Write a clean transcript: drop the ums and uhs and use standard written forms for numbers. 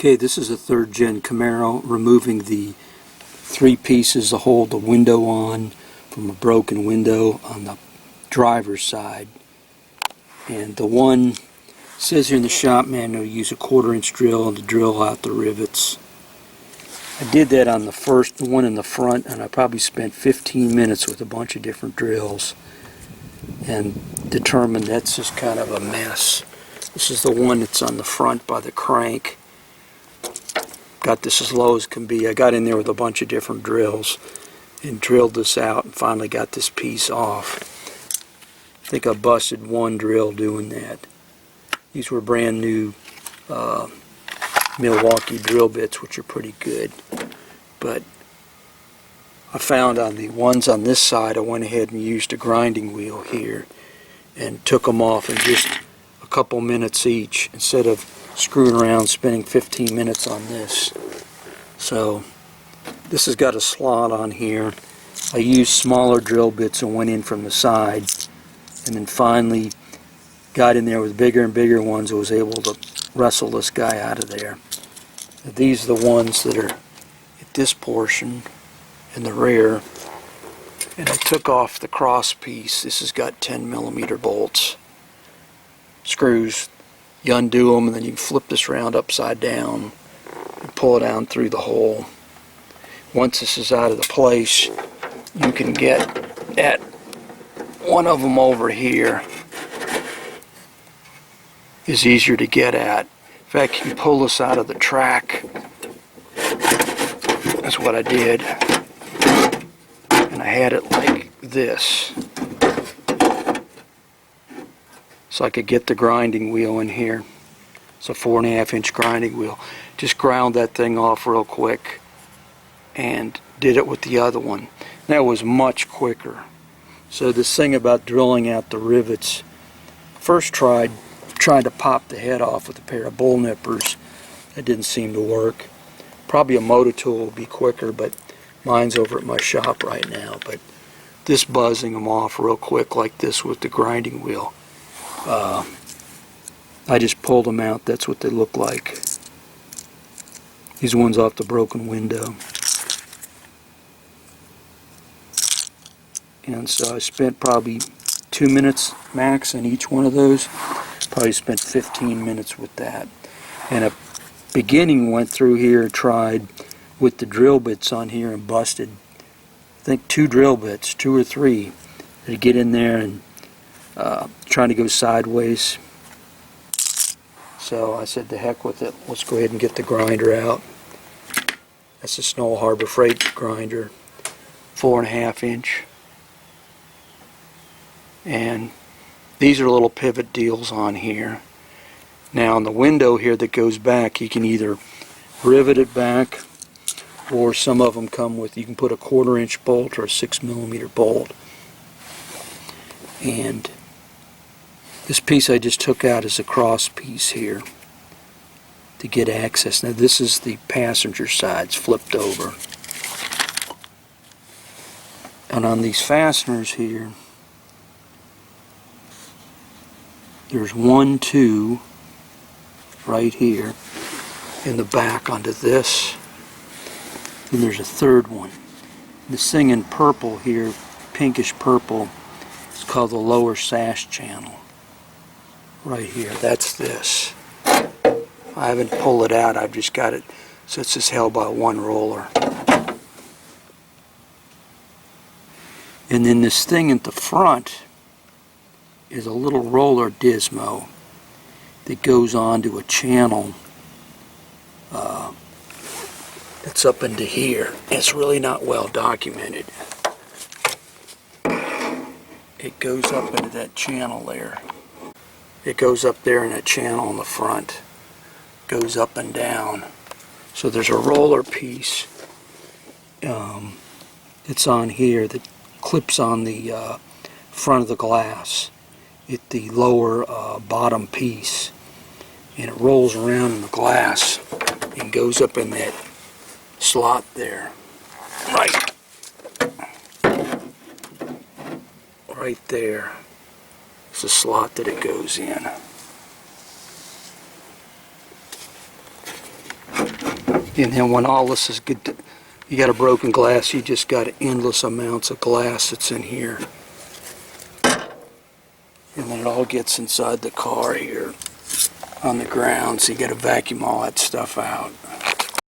Okay, this is a third gen Camaro, removing the three pieces to hold the window on from a broken window on the driver's side. And the one says here in the shop manual, use a 1/4-inch drill to drill out the rivets. I did that on the first one in the front, and I probably spent 15 minutes with a bunch of different drills and determined that's just kind of a mess. This is the one that's on the front by the crank. Got this as low as can be. I got in there with a bunch of different drills and drilled this out and finally got this piece off. I think I busted one drill doing that. These were brand new Milwaukee drill bits, which are pretty good. But I found on the ones on this side, I went ahead and used a grinding wheel here and took them off in just a couple minutes each instead of screwing around spending 15 minutes on this. So this has got a slot on here. I used smaller drill bits and went in from the side, and then finally got in there with bigger and bigger ones and was able to wrestle this guy out of there. These are the ones that are at this portion in the rear, and I took off the cross piece. This has got 10mm bolts, screws. You undo them, and then you can flip this around upside down and pull it down through the hole. Once this is out of the place, you can get at one of them over here. Is easier to get at. In fact, you can pull this out of the track. That's what I did. And I had it like this, so I could get the grinding wheel in here. It's a 4.5-inch grinding wheel. Just ground that thing off real quick and did it with the other one. That was much quicker. So this thing about drilling out the rivets, first tried to pop the head off with a pair of bull nippers. That didn't seem to work. Probably a motor tool would be quicker, but mine's over at my shop right now. But this buzzing them off real quick like this with the grinding wheel, I just pulled them out. That's what they look like. These ones off the broken window. And so I spent probably 2 minutes max on each one of those. Probably spent 15 minutes with that. And a beginning went through here and tried with the drill bits on here and busted, I think 2 drill bits, 2 or 3, to get in there and trying to go sideways. So I said, to heck with it, let's go ahead and get the grinder out. That's a Snow Harbor Freight grinder, 4.5-inch. And these are little pivot deals on here. Now on the window here that goes back, you can either rivet it back, or some of them come with, you can put a 1/4-inch bolt or a 6mm bolt. And this piece I just took out is a cross piece here to get access. Now this is the passenger side, it's flipped over. And on these fasteners here, there's 1, 2 right here in the back onto this. And there's a third one. This thing in purple here, pinkish purple, is called the lower sash channel. Right here, that's this. I haven't pulled it out, I've just got it, so it's just held by one roller. And then this thing at the front is a little roller dismo that goes onto a channel that's up into here. It's really not well documented. It goes up into that channel there. It goes up there in that channel in the front. Goes up and down. So there's a roller piece. It's on here that clips on the front of the glass at the lower bottom piece, and it rolls around in the glass and goes up in that slot there. Right there. It's a slot that it goes in. And then when all this is good, you got a broken glass, you just got endless amounts of glass that's in here. And then it all gets inside the car here on the ground, so you got to vacuum all that stuff out.